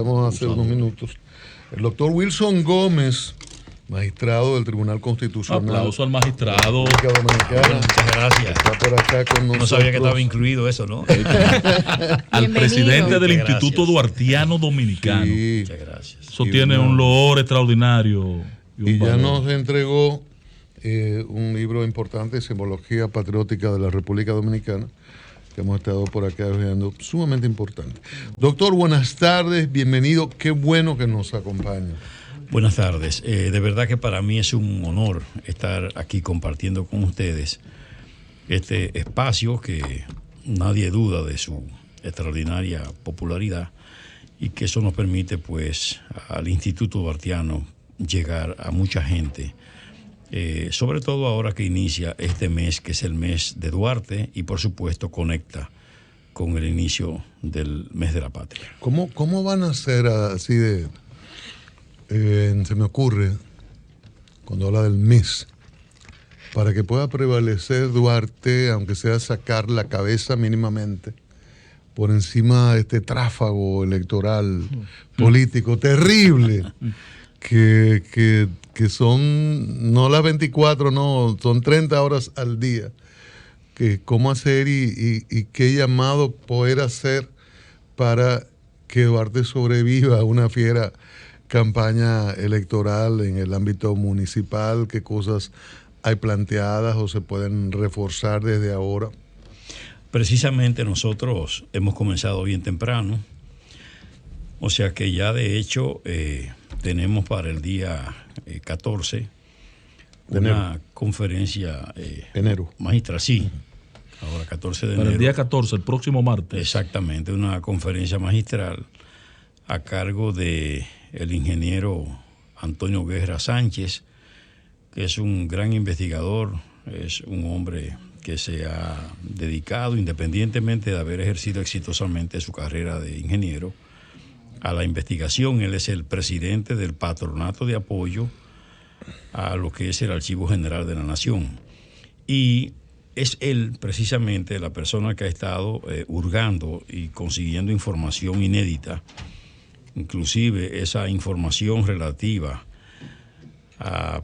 Vamos a hacer unos minutos. El doctor Wilson Gómez, magistrado del Tribunal Constitucional. Aplauso al magistrado. Dominicana. Muchas gracias. Está por acá con nosotros. No sabía que estaba incluido eso, ¿no? Al presidente del Muchas Instituto gracias. Duartiano Dominicano. Sí. Muchas gracias. Eso tiene un loor extraordinario. Y ya valor. nos entregó un libro importante, Simbología Patriótica de la República Dominicana, que hemos estado por acá viendo, sumamente importante. Doctor, buenas tardes, bienvenido, qué bueno que nos acompaña. Buenas tardes. De verdad que para mí es un honor estar aquí compartiendo con ustedes este espacio que nadie duda de su extraordinaria popularidad y que eso nos permite pues al Instituto Duartiano llegar a mucha gente, sobre todo ahora que inicia este mes que es el mes de Duarte y por supuesto conecta con el inicio del mes de la patria. ¿Cómo van a hacer así de... se me ocurre, cuando habla del mes, para que pueda prevalecer Duarte, aunque sea sacar la cabeza mínimamente, por encima de este tráfago electoral político terrible, que son no las 24, no, son 30 horas al día? Que cómo hacer y qué llamado poder hacer para que Duarte sobreviva a una fiera campaña electoral en el ámbito municipal, qué cosas hay planteadas o se pueden reforzar desde ahora. Precisamente nosotros hemos comenzado bien temprano, o sea que ya de hecho tenemos para el día 14 una conferencia magistral, sí, ahora 14 de enero. Para el día 14, el próximo martes. Exactamente, una conferencia magistral a cargo de el ingeniero Antonio Guerra Sánchez, que es un gran investigador, es un hombre que se ha dedicado, independientemente de haber ejercido exitosamente su carrera de ingeniero, a la investigación. Él es el presidente del Patronato de Apoyo a lo que es el Archivo General de la Nación. Y es él precisamente la persona que ha estado hurgando y consiguiendo información inédita, inclusive esa información relativa a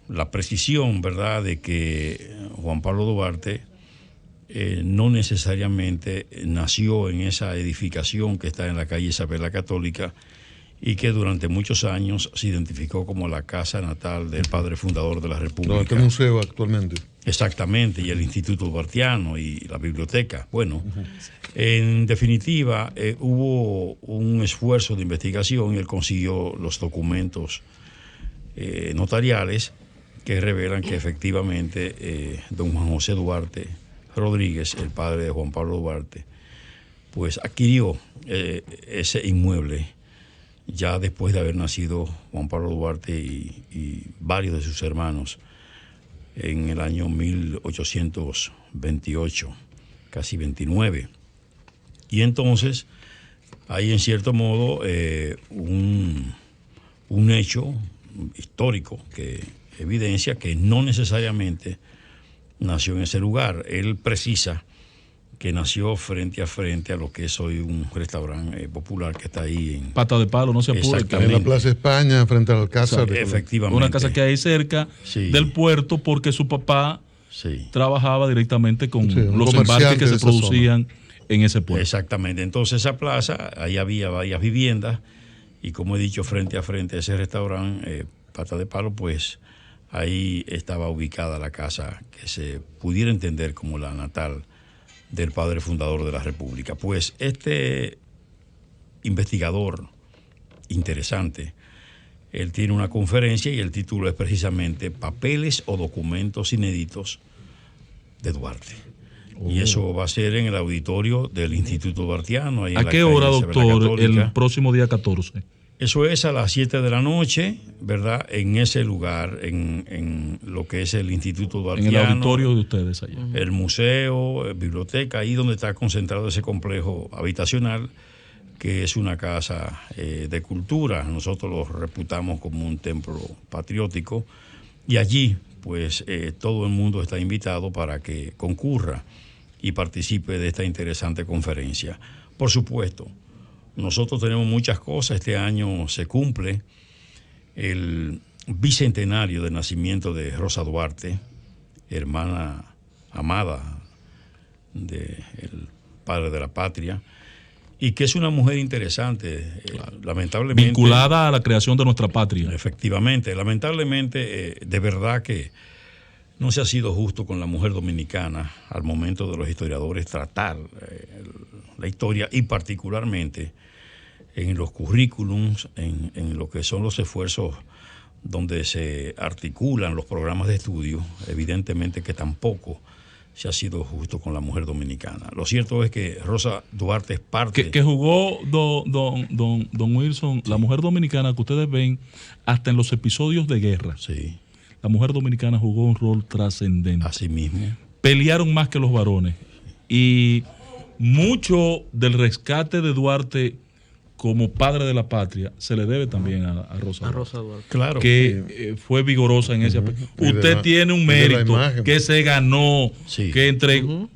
la precisión, ¿verdad?, de que Juan Pablo Duarte no necesariamente nació en esa edificación que está en la calle Isabel la Católica y que durante muchos años se identificó como la casa natal del padre fundador de la República. ¿Este museo actualmente? Exactamente, y el Instituto Duartiano y la biblioteca. Bueno, en definitiva, hubo un esfuerzo de investigación y él consiguió los documentos notariales que revelan que efectivamente don Juan José Duarte Rodríguez, el padre de Juan Pablo Duarte, pues adquirió ese inmueble ya después de haber nacido Juan Pablo Duarte y varios de sus hermanos en el año 1828, casi 29. Y entonces hay en cierto modo un hecho histórico que evidencia que no necesariamente nació en ese lugar. Él precisa que nació frente a lo que es hoy un restaurante popular que está ahí en Pata de Palo, no se apure. En la Plaza España, frente al Alcázar. Efectivamente. Una casa que hay cerca del puerto porque su papá trabajaba directamente con los embarques que se producían en ese puerto. Exactamente. Entonces esa plaza, ahí había varias viviendas y como he dicho, frente a ese restaurante Pata de Palo, pues ahí estaba ubicada la casa que se pudiera entender como la natal del padre fundador de la República. Pues este investigador interesante, él tiene una conferencia y el título es precisamente Papeles o documentos inéditos de Duarte. Y eso va a ser en el auditorio del Instituto Duartiano. ¿A qué hora, doctor, el próximo día 14? Eso es a las 7 de la noche, ¿verdad? En ese lugar, en lo que es el Instituto Duartiano. En el auditorio de ustedes allá. El museo, biblioteca, ahí donde está concentrado ese complejo habitacional, que es una casa de cultura. Nosotros lo reputamos como un templo patriótico. Y allí, pues, todo el mundo está invitado para que concurra y participe de esta interesante conferencia. Por supuesto, nosotros tenemos muchas cosas. Este año se cumple el bicentenario del nacimiento de Rosa Duarte, hermana amada del padre de la patria, y que es una mujer interesante, claro. Lamentablemente. Vinculada a la creación de nuestra patria. Efectivamente, lamentablemente, de verdad que no se ha sido justo con la mujer dominicana al momento de los historiadores tratar la historia, y particularmente en los currículums, en lo que son los esfuerzos donde se articulan los programas de estudio. Evidentemente que tampoco se ha sido justo con la mujer dominicana. Lo cierto es que Rosa Duarte es parte... Que jugó don Wilson, sí. La mujer dominicana que ustedes ven hasta en los episodios de guerra. Sí. La mujer dominicana jugó un rol trascendente. Así mismo. Pelearon más que los varones. Y mucho del rescate de Duarte como padre de la patria se le debe también a Rosa Duarte. Claro. Que fue vigorosa en ese aspecto. Usted tiene un mérito que se ganó, sí. Que entregó.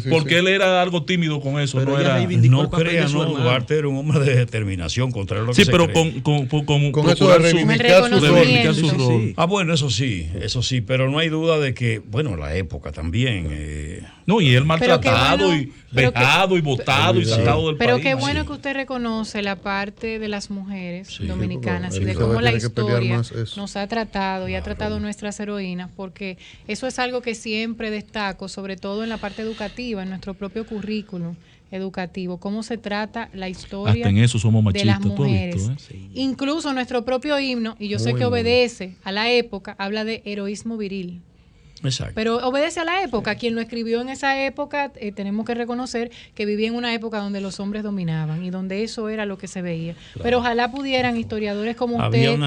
Porque él era algo tímido con eso. Pero no crea, no, Duarte era un hombre de determinación, contrario a lo que se pero cree. con eso de reivindicar su rol. Sí. Bueno, eso sí, pero no hay duda de que, bueno, la época también. No, y él maltratado y vejado y votado y sacado del país. Pero qué bueno que usted reconoce la parte de las mujeres dominicanas y de cómo la historia nos ha tratado y ha tratado nuestras heroínas, porque eso es algo que siempre destaco, sobre todo en la parte educativa, en nuestro propio currículum educativo, cómo se trata la historia. Hasta en eso somos machistas, de las mujeres. Visto, Sí. Incluso nuestro propio himno, y yo sé que obedece a la época, habla de heroísmo viril. Exacto. Pero obedece a la época. Quien lo escribió en esa época, tenemos que reconocer que vivía en una época donde los hombres dominaban y donde eso era lo que se veía. Claro. Pero ojalá pudieran historiadores como usted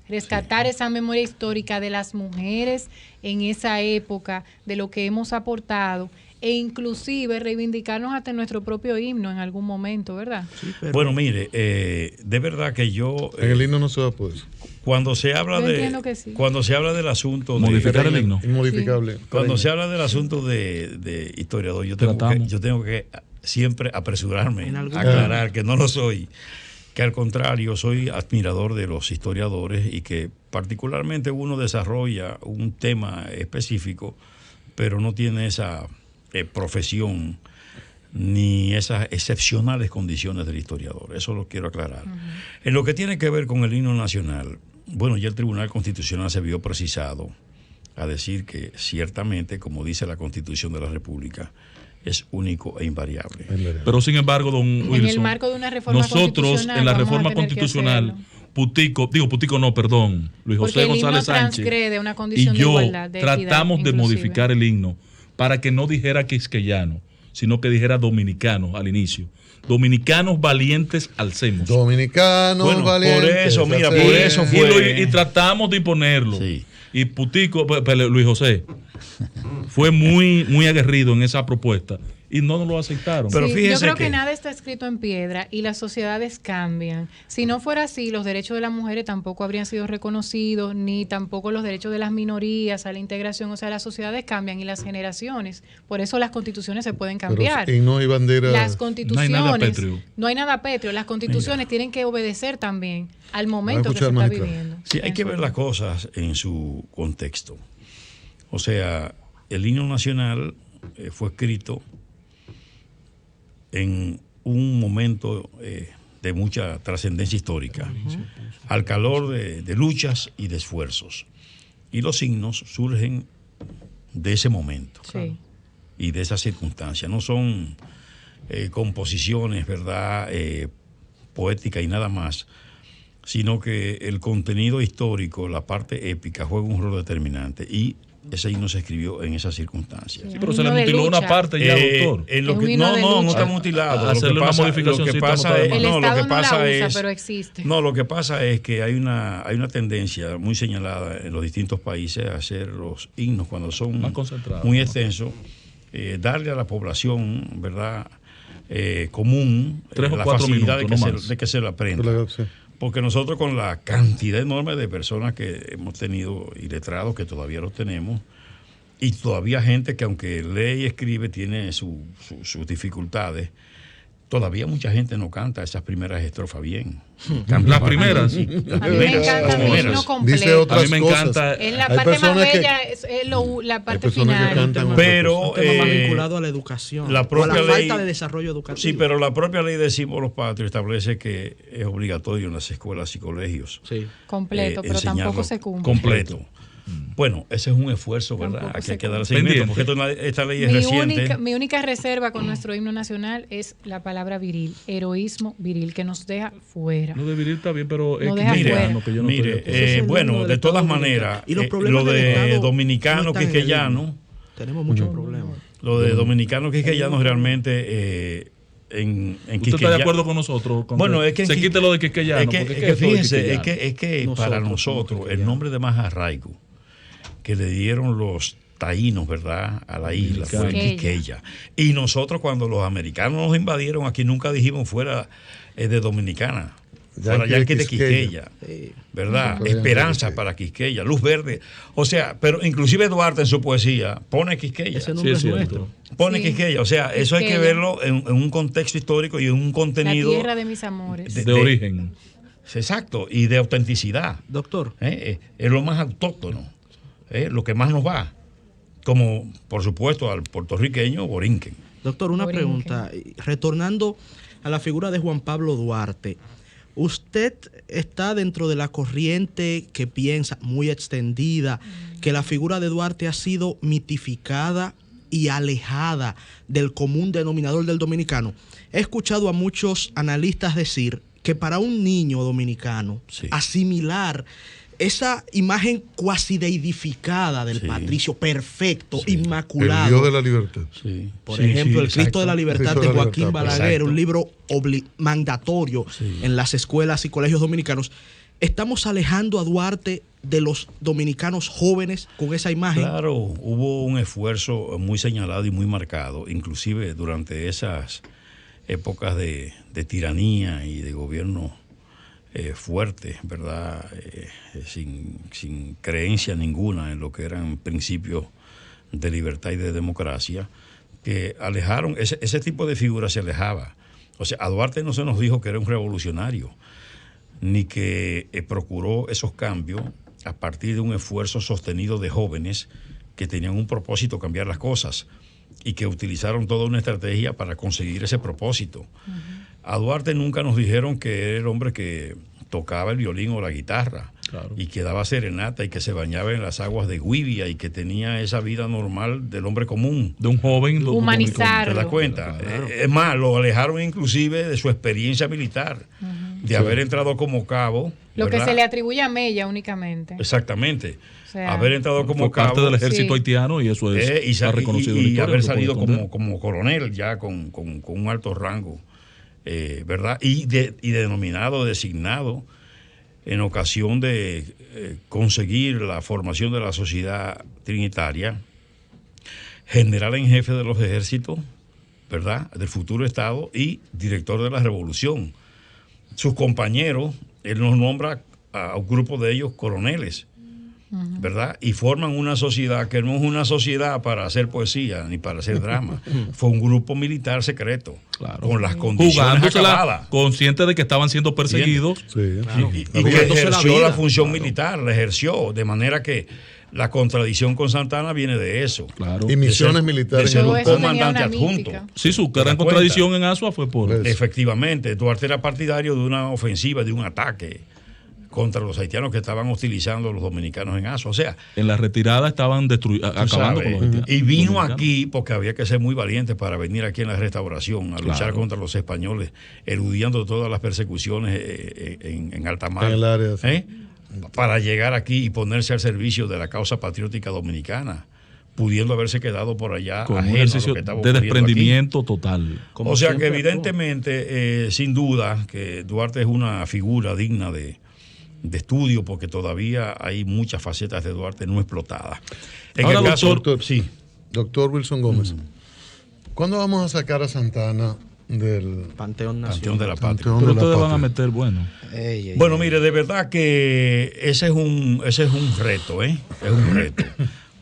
rescatar esa memoria histórica de las mujeres en esa época, de lo que hemos aportado, e inclusive reivindicarnos hasta nuestro propio himno en algún momento, ¿verdad? Sí, pero... Bueno, mire, de verdad que yo... en el himno no se va a poder. Cuando se habla cuando se habla del asunto modificar el himno, inmodificable. Sí. Cuando se habla del asunto de historiador, yo tengo que siempre apresurarme a aclarar que no lo soy, que al contrario soy admirador de los historiadores y que particularmente uno desarrolla un tema específico, pero no tiene esa profesión ni esas excepcionales condiciones del historiador. Eso lo quiero aclarar. En lo que tiene que ver con el himno nacional, bueno, ya el Tribunal Constitucional se vio precisado a decir que ciertamente, como dice la Constitución de la República, es único e invariable. Pero sin embargo, don Wilson, en el marco de una reforma nosotros en la reforma constitucional, Luis José González Sánchez y yo tratamos de modificar el himno para que no dijera quisqueyano, sino que dijera dominicanos al inicio. Dominicanos valientes alcemos. Dominicanos valientes. Por eso fue. Y tratamos de imponerlo. Sí. Y Putico, Luis José, fue muy aguerrido en esa propuesta y no nos lo aceptaron. Pero sí, yo creo que nada está escrito en piedra y las sociedades cambian. Si no fuera así, los derechos de las mujeres tampoco habrían sido reconocidos, ni tampoco los derechos de las minorías a la integración. O sea, las sociedades cambian y las generaciones. Por eso las constituciones se pueden cambiar. Pero, y no hay bandera. Las constituciones, no hay nada pétreo. No hay nada pétreo. Las constituciones tienen que obedecer también al momento que se está viviendo. Sí, hay que ver las cosas en su contexto. O sea, el himno nacional fue escrito en un momento de mucha trascendencia histórica, al calor de luchas y de esfuerzos. Y los himnos surgen de ese momento y de esa circunstancia. No son composiciones, ¿verdad?, poéticas y nada más, sino que el contenido histórico, la parte épica, juega un rol determinante. Y ese himno se escribió en esas circunstancias. Sí, pero se le mutiló una parte ya, doctor. No está mutilado. Hacerle una modificación. Lo que pasa es, el Estado no la usa, pero existe. No, lo que pasa es que hay una tendencia muy señalada en los distintos países a hacer los himnos cuando son muy extensos, darle a la población, ¿verdad?, común, 3 o la 4 facilidad minutos, de que se lo aprenda. Claro, sí. Porque nosotros, con la cantidad enorme de personas que hemos tenido y letrados que todavía los tenemos, y todavía gente que aunque lee y escribe tiene sus dificultades, Todavía mucha gente no canta esas primeras estrofas bien. Las primeras. A mí me encanta el himno completo. Dice otras a mí me encanta. Es la parte más bella, es la parte final. Pero un tema más vinculado a la educación, la propia o a la ley, falta de desarrollo educativo. Sí, pero la propia ley de símbolos patrios establece que es obligatorio en las escuelas y colegios. Sí. Completo, pero tampoco se cumple. Completo. Bueno, ese es un esfuerzo, ¿verdad? Aquí hay que dar seguimiento, porque esta ley es reciente. Mi única reserva con nuestro himno nacional es la palabra viril, heroísmo viril, que nos deja fuera. No, de viril está bien, pero no deja fuera. Que yo no bueno, de todas maneras, lo de dominicano quisqueyano, tenemos muchos problemas. Lo de dominicano quisqueyano realmente ¿Usted está de acuerdo con nosotros? Bueno, es que se quite lo de quisqueyano. Fíjense, es que para nosotros el nombre de más arraigo que le dieron los taínos, ¿verdad?, a la isla fue Quisqueya. Y nosotros, cuando los americanos nos invadieron aquí, nunca dijimos fuera de Dominicana, fuera Yankee de Quisqueya, ¿verdad? Esperanza para Quisqueya, luz verde. O sea, pero inclusive Duarte en su poesía pone Quisqueya. Ese nombre es nuestro. Pone Quisqueya. O sea, eso hay que verlo en un contexto histórico y en un contenido. La tierra de mis amores. De origen. Exacto, y de autenticidad. Doctor. Es lo más autóctono. Lo que más nos va, como por supuesto al puertorriqueño Borinquen. Doctor, una pregunta, retornando a la figura de Juan Pablo Duarte, ¿usted está dentro de la corriente que piensa, muy extendida, que la figura de Duarte ha sido mitificada y alejada del común denominador del dominicano? He escuchado a muchos analistas decir que para un niño dominicano asimilar esa imagen cuasi deidificada del patricio perfecto, inmaculado. El Dios de la libertad. Por ejemplo, el Cristo de la Libertad de Joaquín Balaguer, un libro mandatorio en las escuelas y colegios dominicanos. ¿Estamos alejando a Duarte de los dominicanos jóvenes con esa imagen? Claro, hubo un esfuerzo muy señalado y muy marcado, inclusive durante esas épocas de tiranía y de gobierno fuerte, ¿verdad? Sin creencia ninguna en lo que eran principios de libertad y de democracia, que alejaron, ese tipo de figuras se alejaba. O sea, a Duarte no se nos dijo que era un revolucionario, ni que procuró esos cambios a partir de un esfuerzo sostenido de jóvenes que tenían un propósito, cambiar las cosas, y que utilizaron toda una estrategia para conseguir ese propósito. A Duarte nunca nos dijeron que era el hombre que tocaba el violín o la guitarra, y que daba serenata y que se bañaba en las aguas de Guivia y que tenía esa vida normal del hombre común. De un joven. Humanizarlo. ¿Te das cuenta? Es más, lo alejaron inclusive de su experiencia militar, de haber entrado como cabo. Lo que se le atribuye a Mella únicamente. Exactamente. O sea, haber entrado como cabo. Parte del ejército haitiano y eso es está reconocido. Y haber salido como coronel ya con un alto rango, ¿verdad? Y designado en ocasión de conseguir la formación de la sociedad trinitaria, general en jefe de los ejércitos, ¿verdad?, del futuro Estado y director de la revolución. Sus compañeros, él nos nombra a un grupo de ellos coroneles, ¿verdad? Y forman una sociedad que no es una sociedad para hacer poesía ni para hacer drama. Fue un grupo militar secreto, con las condiciones acabadas. Consciente de que estaban siendo perseguidos. Y que ejerció la función militar, la ejerció, de manera que la contradicción con Santana viene de eso. Y misiones militares. De ser un comandante adjunto. Sí, su gran contradicción en Asua fue por eso. Efectivamente, Duarte era partidario de una ofensiva, de un ataque contra los haitianos que estaban hostilizando a los dominicanos en Asua. O sea, en la retirada estaban acabando con los haitianos. Y vino aquí porque había que ser muy valiente para venir aquí en la Restauración a luchar contra los españoles, eludiendo todas las persecuciones en alta mar. En el área, sí. Para llegar aquí y ponerse al servicio de la causa patriótica dominicana, pudiendo haberse quedado por allá con un ejercicio de desprendimiento aquí. Total. O sea que evidentemente, sin duda, que Duarte es una figura digna de estudio, porque todavía hay muchas facetas de Duarte no explotadas. En ahora, el caso, doctor Wilson Gómez, ¿cuándo vamos a sacar a Santana del Panteón de la Patria? Pero ustedes van a meter, bueno, mire, de verdad que ese es un reto, Es un reto.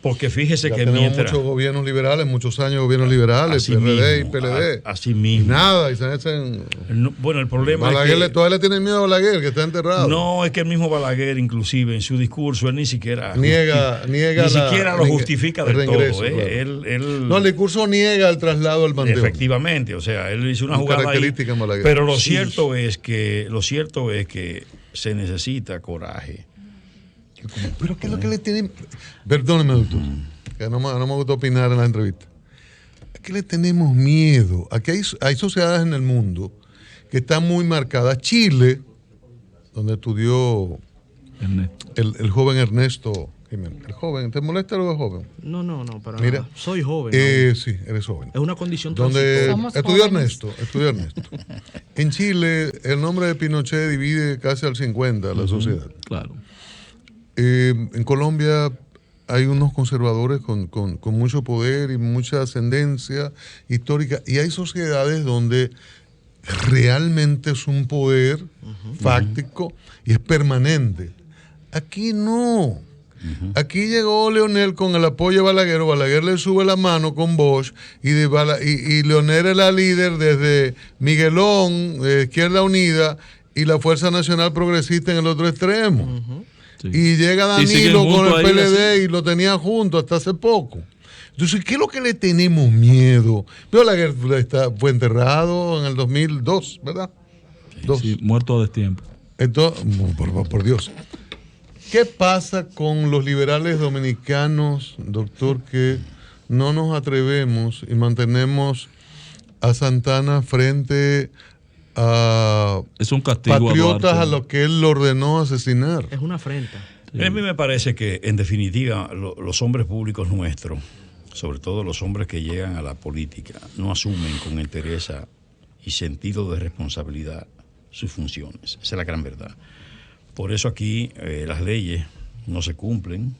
Porque fíjese ya que tenemos muchos gobiernos liberales, muchos años de gobiernos liberales, PRD y PLD. Así mismo. Y nada, y se hacen... Bueno, el problema Balaguer, es que... todavía le tiene miedo a Balaguer, que está enterrado. No, es que el mismo Balaguer, inclusive, en su discurso, él ni siquiera... Niega ni siquiera lo justifica del todo. Claro. Él, no, el discurso niega el traslado al Panteón. Efectivamente, o sea, él hizo una jugada ahí. Pero lo cierto es que se necesita coraje. Pero ¿qué es lo que le tiene? Perdóneme, doctor, que no me gusta opinar en la entrevista. ¿A qué le tenemos miedo? Aquí hay sociedades en el mundo que están muy marcadas. Chile, donde estudió el joven Ernesto Jiménez. El joven, ¿te molesta lo de joven? No, para Mira, nada. Soy joven. Sí, eres joven. Es una condición donde transitoria. Estudió Ernesto. En Chile, el nombre de Pinochet divide casi al 50 a la sociedad. Claro. En Colombia hay unos conservadores con mucho poder y mucha ascendencia histórica, y hay sociedades donde realmente es un poder fáctico y es permanente. Aquí no. Aquí llegó Leonel con el apoyo de Balaguer. Balaguer le sube la mano con Bosch y Leonel es la líder desde Miguelón, Izquierda Unida, y la Fuerza Nacional Progresista en el otro extremo. Sí. Y llega Danilo con el PLD y lo tenía junto hasta hace poco. Entonces, ¿qué es lo que le tenemos miedo? Pero Balaguer fue enterrado en el 2002, ¿verdad? Sí, muerto a destiempo. Entonces, por Dios. ¿Qué pasa con los liberales dominicanos, doctor, que no nos atrevemos y mantenemos a Santana frente a es un castigo patriotas a los que él ordenó asesinar? Es una afrenta. Sí. A mí me parece que, en definitiva, los hombres públicos nuestros, sobre todo los hombres que llegan a la política, no asumen con entereza y sentido de responsabilidad sus funciones. Esa es la gran verdad. Por eso aquí las leyes no se cumplen.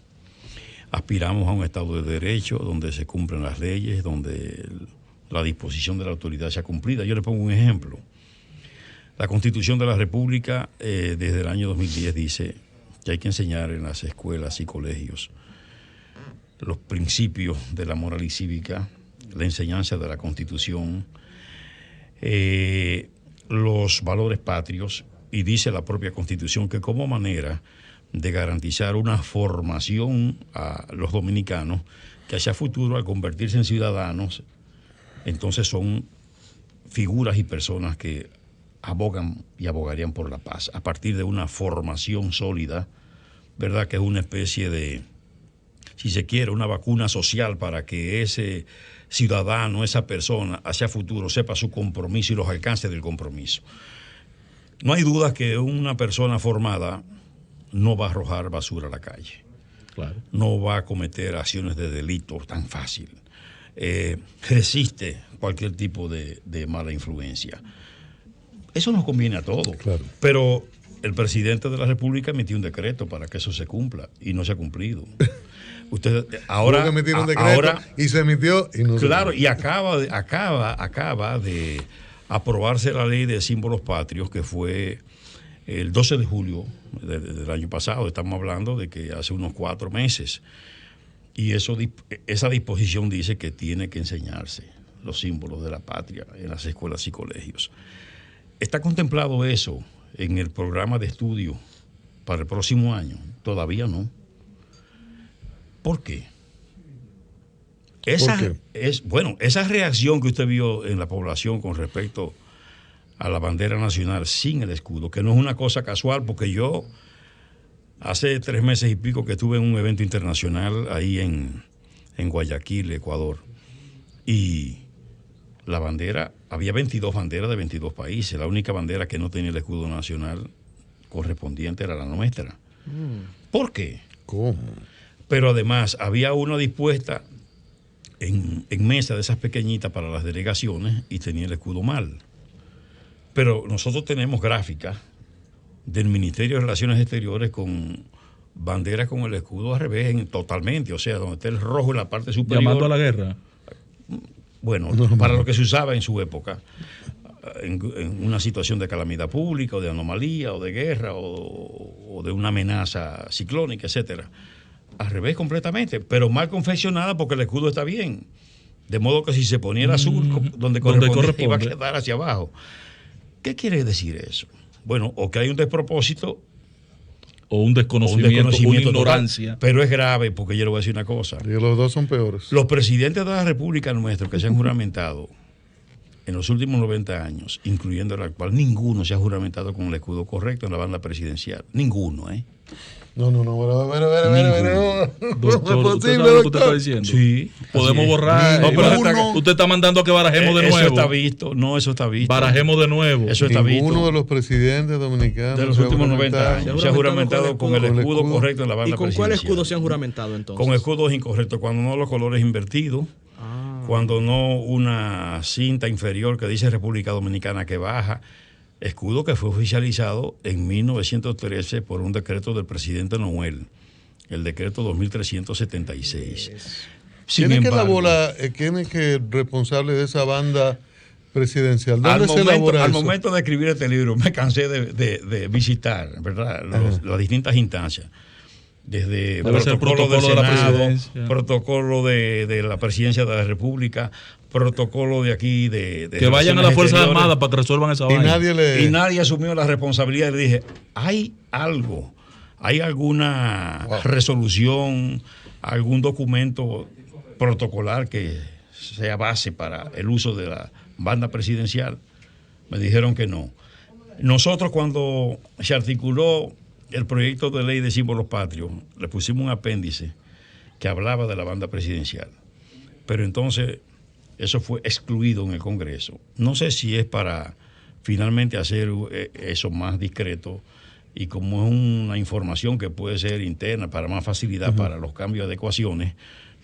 Aspiramos a un Estado de Derecho donde se cumplen las leyes, donde la disposición de la autoridad sea cumplida. Yo le pongo un ejemplo. La Constitución de la República desde el año 2010 dice que hay que enseñar en las escuelas y colegios los principios de la moral y cívica, la enseñanza de la Constitución, los valores patrios. Y dice la propia Constitución que como manera de garantizar una formación a los dominicanos que hacia futuro, al convertirse en ciudadanos, entonces son figuras y personas que abogan y abogarían por la paz a partir de una formación sólida, ¿verdad? Que es una especie de, si se quiere, una vacuna social para que ese ciudadano, esa persona, hacia futuro sepa su compromiso y los alcances del compromiso. No hay duda que una persona formada no va a arrojar basura a la calle. Claro. No va a cometer acciones de delito tan fácil. Resiste cualquier tipo de mala influencia. Eso nos conviene a todos. Claro. Pero el presidente de la República emitió un decreto para que eso se cumpla y no se ha cumplido. Usted ahora emitir un decreto y se emitió y no. Claro, y acaba de aprobarse la ley de símbolos patrios, que fue el 12 de julio del año pasado. Estamos hablando de que hace unos 4 meses. Y esa disposición dice que tiene que enseñarse los símbolos de la patria en las escuelas y colegios. ¿Está contemplado eso en el programa de estudio para el próximo año? Todavía no. ¿Por qué? Esa reacción que usted vio en la población con respecto a la bandera nacional sin el escudo, que no es una cosa casual, porque yo hace 3 meses y pico que estuve en un evento internacional ahí en Guayaquil, Ecuador, y la bandera, había 22 banderas de 22 países, la única bandera que no tenía el escudo nacional correspondiente era la nuestra. ¿Por qué? ¿Cómo? Pero además había una dispuesta en mesa de esas pequeñitas para las delegaciones y tenía el escudo mal. Pero nosotros tenemos gráficas del Ministerio de Relaciones Exteriores con banderas con el escudo al revés totalmente, o sea, donde está el rojo en la parte superior. Llamando a la guerra. Bueno, para lo que se usaba en su época, en una situación de calamidad pública o de anomalía o de guerra o de una amenaza ciclónica, etcétera. al revés completamente, pero mal confeccionada porque el escudo está bien. De modo que si se ponía el azul donde corresponde, iba a quedar hacia abajo. ¿Qué quiere decir eso? Bueno, o que hay un despropósito o un desconocimiento, una ignorancia. Total, pero es grave, porque yo le voy a decir una cosa. Y los dos son peores. Los presidentes de la República nuestros que se han juramentado en los últimos 90 años, incluyendo el actual, ninguno se ha juramentado con el escudo correcto en la banda presidencial. Ninguno, ¿eh? No, doctor, ¿usted sabe lo que usted está diciendo? Sí. Podemos borrar. No, pero usted está mandando a que barajemos de nuevo. Eso está visto. No, eso está visto. Barajemos de nuevo. Eso está visto. Uno de los presidentes dominicanos de los últimos 90 años se ha juramentado con el escudo correcto en la banda presidencial. ¿Y con cuál escudo se han juramentado entonces? Con escudos incorrectos, cuando no los colores invertidos, cuando no una cinta inferior que dice República Dominicana que baja. Escudo que fue oficializado en 1913 por un decreto del presidente Noel, el decreto 2376. ¿Quién es que es responsable de esa banda presidencial? ¿Dónde se elabora eso? Al momento de escribir este libro me cansé de visitar, ¿verdad? Las distintas instancias. Desde protocolo del Senado, protocolo de la Presidencia de la República, protocolo de aquí de que vayan a las Fuerzas Armadas para que resuelvan esa vaina. Y nadie asumió la responsabilidad. Le dije, hay alguna resolución, algún documento protocolar que sea base para el uso de la banda presidencial. Me dijeron que no. Nosotros, cuando se articuló el proyecto de ley de símbolos patrios, le pusimos un apéndice que hablaba de la banda presidencial, pero entonces eso fue excluido en el Congreso. No sé si es para finalmente hacer eso más discreto, y como es una información que puede ser interna para más facilidad para los cambios de adecuaciones,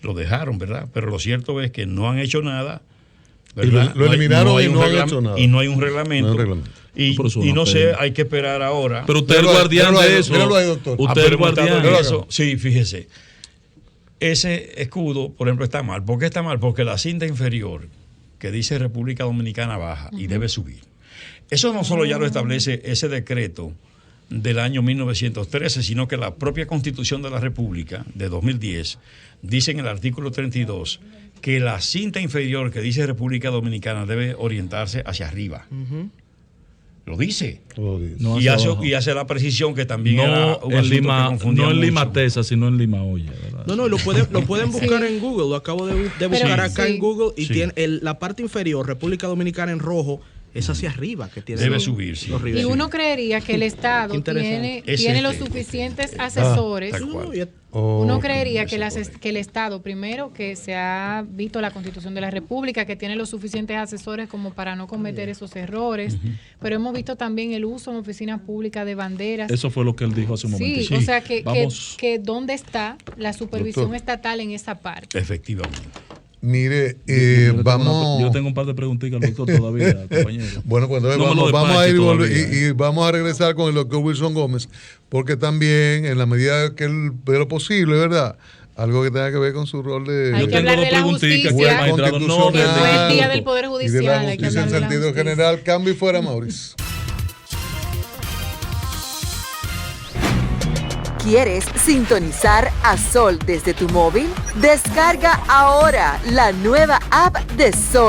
lo dejaron, ¿verdad? Pero lo cierto es que no han hecho nada, ¿verdad? Lo eliminaron y no han hecho nada. Y no hay un reglamento. Y no sé, hay que esperar ahora. Pero usted es el guardián de eso. Míralo ahí, doctor. Usted es el guardián de eso. Sí, fíjese. Ese escudo, por ejemplo, está mal. ¿Por qué está mal? Porque la cinta inferior que dice República Dominicana baja y debe subir. Eso no solo ya lo establece ese decreto del año 1913, sino que la propia Constitución de la República de 2010 dice en el artículo 32 que la cinta inferior que dice República Dominicana debe orientarse hacia arriba. Lo dice. No y hace la precisión que también era un en Lima, no en Lima Tesa, sino en Lima Olla, ¿verdad? No, lo pueden buscar en Google. Lo acabo de buscar acá en Google y tiene la parte inferior, República Dominicana en rojo, es hacia arriba que tiene. Debe subir, sí. Y uno creería que el Estado tiene los suficientes asesores. Uno creería que el Estado, primero, que se ha visto la Constitución de la República, que tiene los suficientes asesores como para no cometer esos errores, pero hemos visto también el uso en oficinas públicas de banderas. Eso fue lo que él dijo hace un momento. Sí, o sea, que ¿dónde está la supervisión estatal en esa parte? Efectivamente. Mire, vamos. Yo tengo un par de preguntitas al doctor todavía, compañero. Bueno, pues entonces vamos a ir y vamos a regresar con el doctor Wilson Gómez, porque también, en la medida de lo posible, ¿verdad? Algo que tenga que ver con su rol de. Hay que hablar de la justicia. No, fue el día del Poder Judicial. Y de la justicia en sentido general. Cambio y fuera, Mauricio. ¿Quieres sintonizar a Sol desde tu móvil? Descarga ahora la nueva app de Sol.